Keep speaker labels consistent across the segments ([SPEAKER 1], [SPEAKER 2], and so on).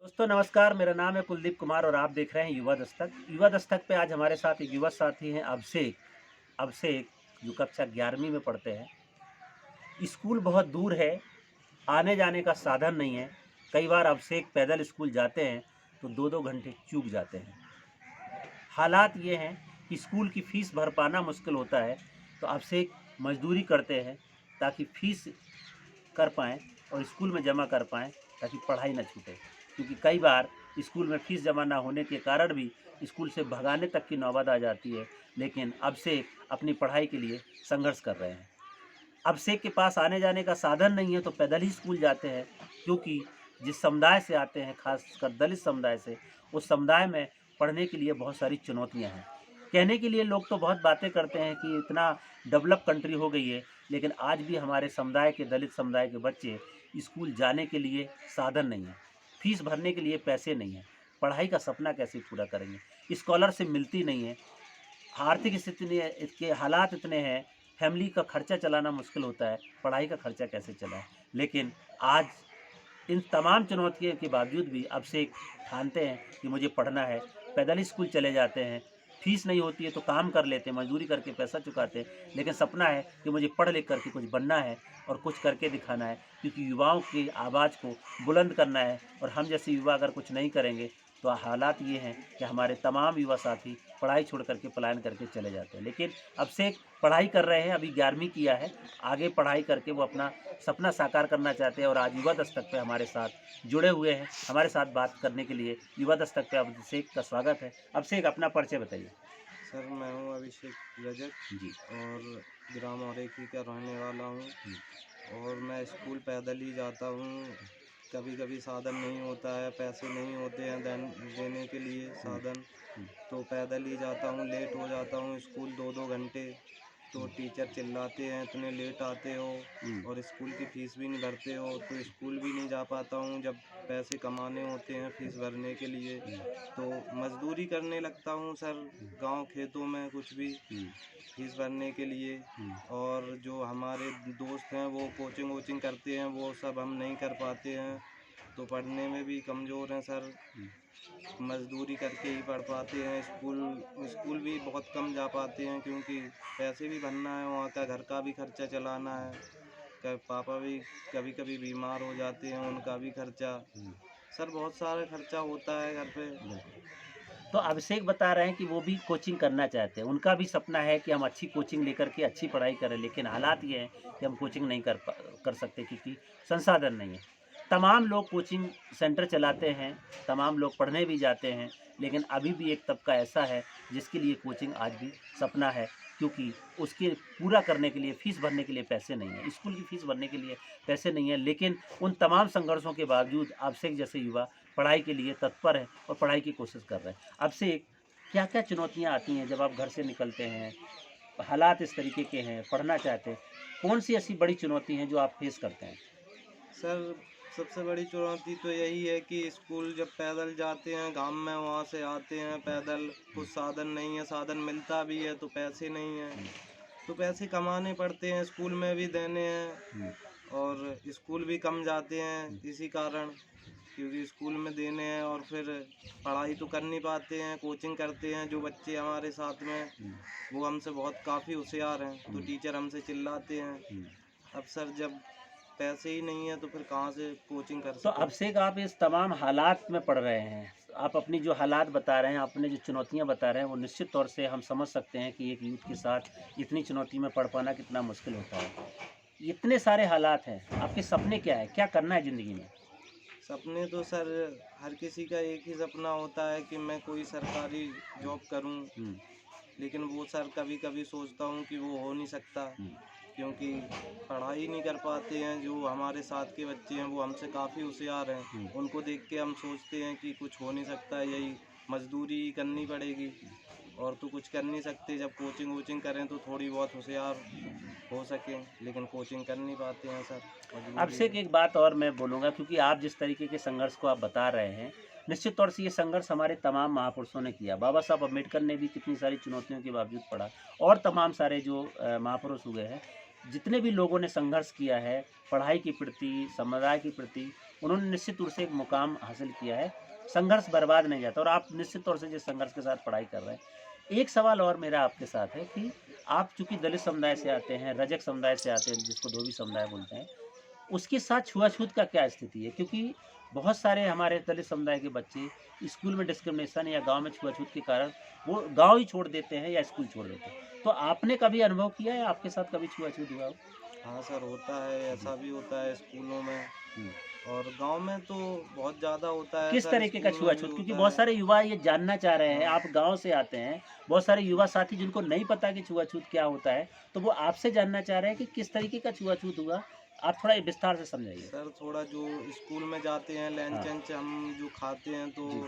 [SPEAKER 1] दोस्तों नमस्कार, मेरा नाम है कुलदीप कुमार और आप देख रहे हैं युवा दस्तक। युवा दस्तक पे आज हमारे साथ एक युवा साथी हैं अभिषेक जो कक्षा 11वीं में पढ़ते हैं। स्कूल बहुत दूर है, आने जाने का साधन नहीं है। कई बार अभिषेक पैदल स्कूल जाते हैं तो 2-2 घंटे चूक जाते हैं। हालात ये हैं कि स्कूल की फ़ीस भर पाना मुश्किल होता है, तो अभिषेक मज़दूरी करते हैं ताकि फ़ीस कर पाएँ और स्कूल में जमा कर पाएँ ताकि पढ़ाई ना छूटे। क्योंकि कई बार स्कूल में फ़ीस जमा ना होने के कारण भी स्कूल से भगाने तक की नौबत आ जाती है, लेकिन अभिषेक अपनी पढ़ाई के लिए संघर्ष कर रहे हैं। अभिषेक के पास आने-जाने का साधन नहीं है तो पैदल ही स्कूल जाते हैं, क्योंकि जिस समुदाय से आते हैं, ख़ासकर दलित समुदाय से, उस समुदाय में पढ़ने के लिए बहुत सारी चुनौतियाँ हैं। कहने के लिए लोग तो बहुत बातें करते हैं कि इतना डेवलप कंट्री हो गई है, लेकिन आज भी हमारे समुदाय के दलित समुदाय के बच्चे स्कूल जाने के लिए साधन नहीं है, फ़ीस भरने के लिए पैसे नहीं हैं, पढ़ाई का सपना कैसे पूरा करेंगे? स्कॉलरशिप मिलती नहीं है, आर्थिक स्थिति के हालात इतने हैं, फैमिली का खर्चा चलाना मुश्किल होता है, पढ़ाई का खर्चा कैसे चलाएँ? लेकिन आज इन तमाम चुनौतियों के बावजूद भी अभिषेक ठानते हैं कि मुझे पढ़ना है, पैदल ही स्कूल चले जाते हैं, फीस नहीं होती है तो काम कर लेते हैं, मज़दूरी करके पैसा चुकाते हैं, लेकिन सपना है कि मुझे पढ़ लिख कर के कुछ बनना है और कुछ करके दिखाना है, क्योंकि युवाओं की आवाज़ को बुलंद करना है और हम जैसे युवा अगर कुछ नहीं करेंगे, तो हालात ये हैं कि हमारे तमाम युवा साथी पढ़ाई छोड़ कर के पलायन करके चले जाते हैं। लेकिन अभिषेक पढ़ाई कर रहे हैं, अभी 11वीं किया है, आगे पढ़ाई करके वो अपना सपना साकार करना चाहते हैं और आज युवा दस्तक पे हमारे साथ जुड़े हुए हैं। हमारे साथ बात करने के लिए युवा दस्तक पे अभिषेक का स्वागत है। अभिषेक अपना परिचय बताइए।
[SPEAKER 2] सर, मैं हूँ अभिषेक रजक
[SPEAKER 1] जी।
[SPEAKER 2] और ग्राम औरेखी का रहने वाला हूँ।
[SPEAKER 1] हुँ,
[SPEAKER 2] और मैं स्कूल पैदल ही जाता हूँ। कभी-कभी साधन नहीं होता है, पैसे नहीं होते हैं देने के लिए
[SPEAKER 1] हुँ,
[SPEAKER 2] साधन,
[SPEAKER 1] हुँ,
[SPEAKER 2] तो पैदल ही जाता हूँ। लेट हो जाता हूँ स्कूल 2-2 घंटे, तो
[SPEAKER 1] हुँ,
[SPEAKER 2] टीचर चिल्लाते हैं, इतने लेट आते हो
[SPEAKER 1] हुँ,
[SPEAKER 2] और स्कूल की फ़ीस भी नहीं भरते हो, तो स्कूल भी नहीं जा पाता हूँ। जब पैसे कमाने होते हैं फ़ीस भरने के लिए,
[SPEAKER 1] हुँ,
[SPEAKER 2] तो मज़दूरी करने लगता हूँ सर,
[SPEAKER 1] हुँ,
[SPEAKER 2] गाँव खेतों में कुछ भी
[SPEAKER 1] हुँ,
[SPEAKER 2] फीस भरने के लिए।
[SPEAKER 1] हुँ,
[SPEAKER 2] और जो हमारे दोस्त हैं वो कोचिंग वोचिंग करते हैं, वो सब हम नहीं कर पाते हैं, तो पढ़ने में भी कमज़ोर हैं सर।
[SPEAKER 1] हुँ।
[SPEAKER 2] मज़दूरी करके ही पढ़ पाते हैं। स्कूल स्कूल भी बहुत कम जा पाते हैं, क्योंकि पैसे भी भरना है, वहाँ का घर का भी खर्चा चलाना है। पापा भी कभी-कभी बीमार हो जाते हैं, उनका भी खर्चा।
[SPEAKER 1] हुँ,
[SPEAKER 2] सर, बहुत सारा खर्चा होता है घर पे।
[SPEAKER 1] बिल्कुल। तो अभिषेक बता रहे हैं कि वो भी कोचिंग करना चाहते हैं। उनका भी सपना है कि हम अच्छी कोचिंग लेकर के अच्छी पढ़ाई करें, लेकिन हालात ये हैं कि हम कोचिंग नहीं कर सकते क्योंकि संसाधन नहीं है। तमाम लोग कोचिंग सेंटर चलाते हैं, तमाम लोग पढ़ने भी जाते हैं, लेकिन अभी भी एक तबका ऐसा है जिसके लिए कोचिंग आज भी सपना है, क्योंकि उसके पूरा करने के लिए, फ़ीस भरने के लिए पैसे नहीं हैं। स्कूल की फ़ीस भरने के लिए पैसे नहीं हैं, लेकिन उन तमाम संघर्षों के बावजूद अभिषेक जैसे युवा पढ़ाई के लिए तत्पर हैं और पढ़ाई की कोशिश कर रहे हैं। आपसे क्या-क्या चुनौतियाँ आती हैं जब आप घर से निकलते हैं? हालात इस तरीके के हैं, पढ़ना चाहते हैं, कौन-सी ऐसी बड़ी चुनौती हैं जो आप फेस करते हैं?
[SPEAKER 2] सर, सबसे बड़ी चुनौती तो यही है कि स्कूल जब पैदल जाते हैं, गाँव में वहाँ से आते हैं पैदल,
[SPEAKER 1] हुँ,
[SPEAKER 2] कुछ साधन नहीं है, साधन मिलता भी है तो पैसे नहीं हैं,
[SPEAKER 1] हुँ,
[SPEAKER 2] तो पैसे कमाने पड़ते हैं, स्कूल में भी देने हैं।
[SPEAKER 1] हुँ,
[SPEAKER 2] और स्कूल भी कम जाते
[SPEAKER 1] हुँ,
[SPEAKER 2] हैं इसी कारण, क्योंकि स्कूल में देने हैं और फिर पढ़ाई तो कर नहीं पाते हैं। कोचिंग करते हैं जो बच्चे हमारे साथ में,
[SPEAKER 1] हुँ,
[SPEAKER 2] वो हमसे बहुत काफ़ी होशियार हैं, तो
[SPEAKER 1] हुँ,
[SPEAKER 2] टीचर हमसे चिल्लाते हैं।
[SPEAKER 1] हुँ।
[SPEAKER 2] अब सर, जब पैसे ही नहीं है तो फिर कहाँ से कोचिंग कर
[SPEAKER 1] तो
[SPEAKER 2] सकें।
[SPEAKER 1] अभिषेक आप इस तमाम हालात में पड़ रहे हैं। आप अपनी जो हालात बता रहे हैं, आपने जो चुनौतियाँ बता रहे हैं, वो निश्चित तौर से हम समझ सकते हैं कि एक यूथ के साथ इतनी चुनौती में पड़ पाना कितना मुश्किल होता है। इतने सारे हालात हैं, आपके सपने क्या हैं? क्या करना है ज़िंदगी में?
[SPEAKER 2] सपने तो सर, हर किसी का एक ही सपना होता है कि मैं कोई सरकारी
[SPEAKER 1] हुँ,
[SPEAKER 2] जॉब करूं,
[SPEAKER 1] हुँ,
[SPEAKER 2] लेकिन वो सर कभी-कभी सोचता हूं कि वो हो नहीं सकता,
[SPEAKER 1] हुँ,
[SPEAKER 2] क्योंकि पढ़ाई नहीं कर पाते हैं। जो हमारे साथ के बच्चे हैं वो हमसे काफ़ी होशियार हैं,
[SPEAKER 1] हुँ।
[SPEAKER 2] उनको देख के हम सोचते हैं कि कुछ हो नहीं सकता, यही मजदूरी ही करनी पड़ेगी और तो कुछ कर नहीं सकते। जब कोचिंग वोचिंग करें तो थोड़ी बहुत होशियार हो सकें, लेकिन कोचिंग कर नहीं पाते हैं सर, मजबूरी
[SPEAKER 1] आपसे
[SPEAKER 2] में।
[SPEAKER 1] एक बात और मैं बोलूँगा, क्योंकि आप जिस तरीके के संघर्ष को आप बता रहे हैं, निश्चित तौर से ये संघर्ष हमारे तमाम महापुरुषों ने किया। बाबा साहब अम्बेडकर ने भी कितनी सारी चुनौतियों के बावजूद पढ़ा और तमाम सारे जो महापुरुष हुए हैं, जितने भी लोगों ने संघर्ष किया है, पढ़ाई के प्रति, समुदाय के प्रति, उन्होंने निश्चित रूप से एक मुकाम हासिल किया है। संघर्ष बर्बाद नहीं जाता और आप निश्चित तौर से जिस संघर्ष के साथ पढ़ाई कर रहे हैं। एक सवाल और मेरा आपके साथ है कि आप चूँकि दलित समुदाय से आते हैं, रजक समुदाय से आते हैं, जिसको धोबी समुदाय बोलते हैं, उसके साथ छुआ-छूत का क्या स्थिति है? क्योंकि बहुत सारे हमारे दलित समुदाय के बच्चे स्कूल में डिस्क्रिमिनेशन या गाँव में छुआ-छूत के कारण वो गाँव ही छोड़ देते हैं या स्कूल छोड़ देते हैं। तो आपने कभी अनुभव किया है, आपके साथ कभी छुआ-छूत हुआ हो?
[SPEAKER 2] हाँ सर, होता है,
[SPEAKER 1] जी।
[SPEAKER 2] ऐसा भी होता है स्कूलों में,
[SPEAKER 1] हुँ।
[SPEAKER 2] और गांव में तो बहुत ज़्यादा होता है
[SPEAKER 1] किस
[SPEAKER 2] सर,
[SPEAKER 1] तरीके का
[SPEAKER 2] स्कूल में भी
[SPEAKER 1] छुआ-छूत? क्योंकि
[SPEAKER 2] होता
[SPEAKER 1] बहुत
[SPEAKER 2] है।
[SPEAKER 1] सारे युवा ये जानना चाह रहे हैं,
[SPEAKER 2] हाँ
[SPEAKER 1] आप गाँव से आते हैं, बहुत सारे युवा साथी जिनको नहीं पता कि छुआ-छूत क्या होता है, तो वो आपसे जानना चाह रहे हैं कि किस तरीके का छुआ-छूत हुआ? आप थोड़ा विस्तार से समझाइए।
[SPEAKER 2] सर, थोड़ा जो स्कूल में जाते हैं
[SPEAKER 1] हाँ,
[SPEAKER 2] लंच-वंच हम जो खाते हैं, तो
[SPEAKER 1] जी,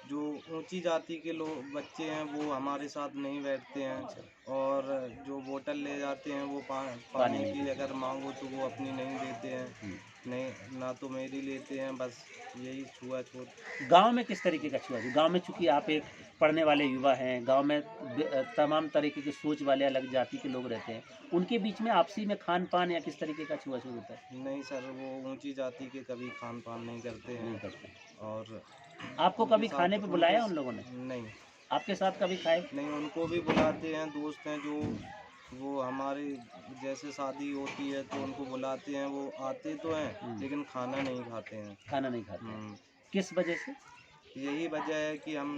[SPEAKER 2] जो ऊंची जाति के लोग बच्चे हैं वो हमारे साथ नहीं बैठते हैं,
[SPEAKER 1] अच्छा,
[SPEAKER 2] और जो बोतल ले जाते हैं वो
[SPEAKER 1] पानी
[SPEAKER 2] पानी
[SPEAKER 1] नहीं
[SPEAKER 2] की
[SPEAKER 1] पीते।
[SPEAKER 2] अगर मांगो तो वो अपनी नहीं देते हैं,
[SPEAKER 1] हुँ।
[SPEAKER 2] नहीं ना तो मेरी लेते हैं, बस यही छुआ-छूत।
[SPEAKER 1] गाँव में किस तरीके का छुआ-छूत? गाँव में चूँकि आप एक पढ़ने वाले युवा हैं, गाँव में तमाम तरीके की सोच वाले अलग जाति के लोग रहते हैं, उनके बीच में आपसी में खान-पान या किस तरीके का छुआ-छूत होता है?
[SPEAKER 2] नहीं सर, वो ऊंची जाति के कभी खान-पान नहीं करते
[SPEAKER 1] नहीं
[SPEAKER 2] हैं,
[SPEAKER 1] करते।
[SPEAKER 2] और
[SPEAKER 1] आपको
[SPEAKER 2] उनके
[SPEAKER 1] कभी खाने
[SPEAKER 2] साथ
[SPEAKER 1] पे
[SPEAKER 2] उनके
[SPEAKER 1] बुलाया उन लोगों ने?
[SPEAKER 2] नहीं,
[SPEAKER 1] आपके साथ कभी खाए?
[SPEAKER 2] नहीं, उनको भी बुलाते हैं, दोस्त हैं जो,
[SPEAKER 1] हुँ,
[SPEAKER 2] वो हमारे जैसे शादी होती है तो
[SPEAKER 1] हुँ,
[SPEAKER 2] उनको बुलाते हैं, वो आते तो हैं
[SPEAKER 1] हुँ।
[SPEAKER 2] लेकिन खाना नहीं खाते हैं।
[SPEAKER 1] खाना नहीं खाते हैं।
[SPEAKER 2] हुँ,
[SPEAKER 1] किस वजह से?
[SPEAKER 2] यही वजह है कि हम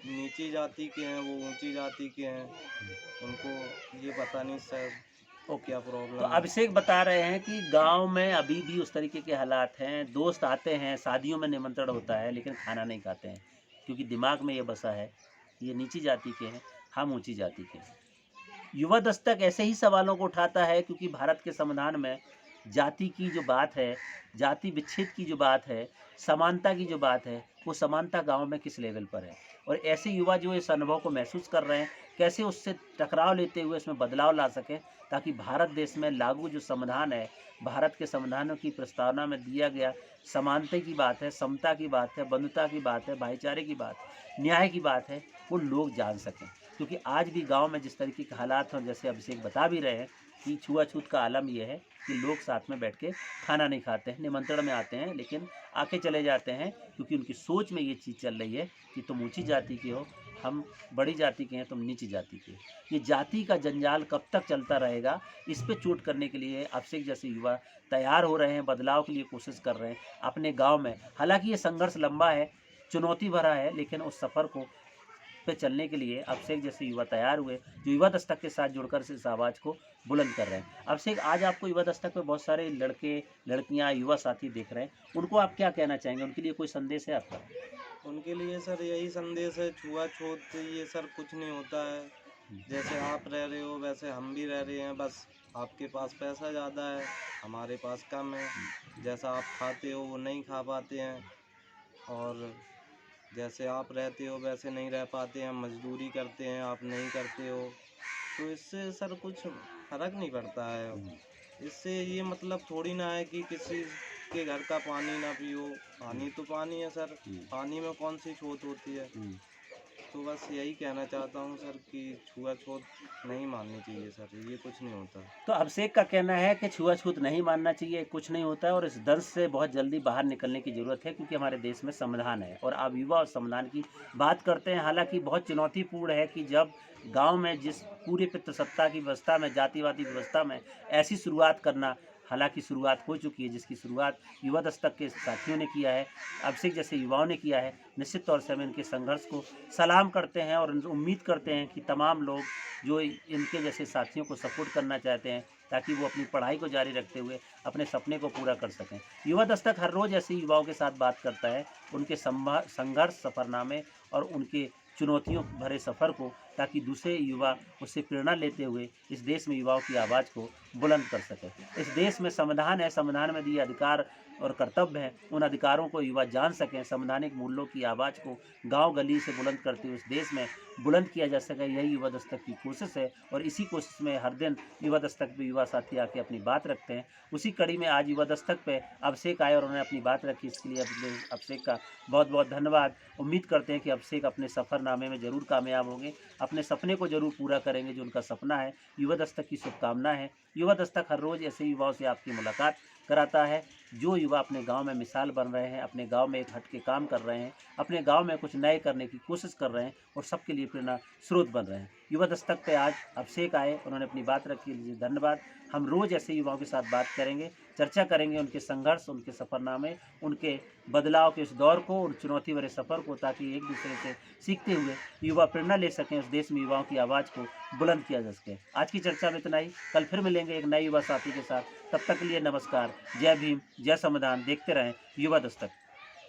[SPEAKER 2] नीची जाति के हैं, वो ऊँची जाति के हैं। उनको ये पता नहीं सर
[SPEAKER 1] ओके।
[SPEAKER 2] क्या
[SPEAKER 1] तो
[SPEAKER 2] प्रॉब्लम है।
[SPEAKER 1] अभिषेक बता रहे हैं कि गाँव में अभी भी उस तरीके के हालात हैं, दोस्त आते हैं, शादियों में निमंत्रण होता है, लेकिन खाना नहीं खाते हैं, क्योंकि दिमाग में ये बसा है, कि ये नीची जाति के हैं, हम ऊँची जाति के हैं। युवा दस्तक ऐसे ही सवालों को उठाता है क्योंकि भारत के संविधान में जाति की जो बात है, जाति विच्छेद की जो बात है, समानता की जो बात है, वो समानता गाँव में किस लेवल पर है? और ऐसे युवा जो इस अनुभव को महसूस कर रहे हैं, कैसे उससे टकराव लेते हुए इसमें बदलाव ला सकें, ताकि भारत देश में लागू जो संविधान है, भारत के संविधानों की प्रस्तावना में दिया गया समानता की बात है, समता की बात है, बंधुता की बात है, भाईचारे की बात है, न्याय की बात है, वो लोग जान सकें। क्योंकि आज भी गाँव में जिस तरीके के हालात हैं, जैसे अभिषेक बता भी रहे हैं कि छुआ-छूत का आलम ये है कि लोग साथ में बैठ के खाना नहीं खाते हैं, निमंत्रण में आते हैं लेकिन आके चले जाते हैं क्योंकि उनकी सोच में ये चीज़ चल रही है कि तुम ऊँची जाति के हो, हम बड़ी जाति के हैं, तुम नीची जाति के हो। ये जाति का जंजाल कब तक चलता रहेगा, इस पे चोट करने के लिए अभिषेक जैसे युवा तैयार हो रहे हैं, बदलाव के लिए कोशिश कर रहे हैं अपने गाँव में। हालाँकि ये संघर्ष लंबा है, चुनौती भरा है, लेकिन उस सफ़र को पे चलने के लिए अभिषेक जैसे युवा तैयार हुए, जो युवा दस्तक के साथ जुड़कर इस आवाज़ को बुलंद कर रहे हैं। अभिषेक, आज आपको युवा दस्तक पे बहुत सारे लड़के, लड़कियाँ, युवा साथी देख रहे हैं, उनको आप क्या कहना चाहेंगे? उनके लिए कोई संदेश है आपका?
[SPEAKER 2] उनके लिए सर यही संदेश है, छुआ-छूत ये सर कुछ नहीं होता है।
[SPEAKER 1] हुँ,
[SPEAKER 2] जैसे आप रह रहे हो वैसे हम भी रह रहे हैं, बस आपके पास पैसा ज़्यादा है, हमारे पास कम है। जैसा आप खाते हो वो नहीं खा पाते हैं, और जैसे आप रहते हो वैसे नहीं रह पाते हैं, हम मज़दूरी करते हैं, आप नहीं करते हो। तो इससे सर कुछ फ़र्क नहीं पड़ता है।
[SPEAKER 1] हुँ,
[SPEAKER 2] इससे ये मतलब थोड़ी ना है कि किसी के घर का पानी ना पियो,
[SPEAKER 1] हुँ,
[SPEAKER 2] पानी तो पानी है सर,
[SPEAKER 1] हुँ,
[SPEAKER 2] पानी में कौन सी छूत होती है।
[SPEAKER 1] हुँ।
[SPEAKER 2] तो बस यही कहना चाहता हूँ सर कि छुआ-छूत नहीं माननी चाहिए सर, ये कुछ नहीं होता।
[SPEAKER 1] तो अभिषेक का कहना है कि छुआ-छूत नहीं मानना चाहिए, कुछ नहीं होता है और इस दंश से बहुत जल्दी बाहर निकलने की ज़रूरत है क्योंकि हमारे देश में संविधान है और आप युवा और संविधान की बात करते हैं। हालाँकि बहुत चुनौतीपूर्ण है कि जब गाँव में जिस पूरे पितृसत्ता की व्यवस्था में, जातिवादी व्यवस्था में ऐसी शुरुआत करना, हालाँकि शुरुआत हो चुकी है, जिसकी शुरुआत युवा दस्तक के साथियों ने किया है, अभिषेक जैसे युवाओं ने किया है। निश्चित तौर से हम इनके संघर्ष को सलाम करते हैं और उम्मीद करते हैं कि तमाम लोग जो इनके जैसे साथियों को सपोर्ट करना चाहते हैं ताकि वो अपनी पढ़ाई को जारी रखते हुए अपने सपने को पूरा कर सकें। युवा दस्तक हर रोज़ ऐसे युवाओं के साथ बात करता है, उनके संघर्ष सफ़रनामे और उनके चुनौतियों भरे सफ़र को, ताकि दूसरे युवा उससे प्रेरणा लेते हुए इस देश में युवाओं की आवाज़ को बुलंद कर सकें। इस देश में संविधान है, संविधान में दिए अधिकार और कर्तव्य हैं, उन अधिकारों को युवा जान सकें, संवैधानिक मूल्यों की आवाज़ को गाँव गली से बुलंद करते हुए इस देश में बुलंद किया जा सके, यही युवा दस्तक की कोशिश है और इसी कोशिश में हर दिन युवा दस्तक पे युवा साथी आके अपनी बात रखते हैं। उसी कड़ी में आज युवा दस्तक पे अभिषेक आए और उन्होंने अपनी बात रखी, इसके लिए अभिषेक का बहुत-बहुत धन्यवाद। उम्मीद करते हैं कि अभिषेक अपने सफ़रनामे में ज़रूर कामयाब होंगे, अपने सपने को ज़रूर पूरा करेंगे जो उनका सपना है। युवा दस्तक की शुभकामनाएँ हैं। युवा दस्तक हर रोज़ ऐसे युवाओं से आपकी मुलाकात कराता है। जो युवा अपने गांव में मिसाल बन रहे हैं, अपने गांव में एक हट के काम कर रहे हैं, अपने गांव में कुछ नए करने की कोशिश कर रहे हैं और सबके लिए प्रेरणा स्रोत बन रहे हैं। युवा दस्तक पे आज अभिषेक आए, उन्होंने अपनी बात रखी, लीजिए धन्यवाद। हम रोज़ ऐसे युवाओं के साथ बात करेंगे, चर्चा करेंगे उनके संघर्ष, उनके सफ़रनामे, उनके बदलाव के इस दौर को, उन चुनौती भरे सफ़र को, ताकि एक दूसरे से सीखते हुए युवा प्रेरणा ले सकें, उस देश में युवाओं की आवाज़ को बुलंद किया जा सके। आज की चर्चा में इतना ही, कल फिर मिलेंगे एक नए युवा साथी के साथ। तब तक के लिए नमस्कार, जय भीम, जय संविधान। देखते रहें युवा दस्तक।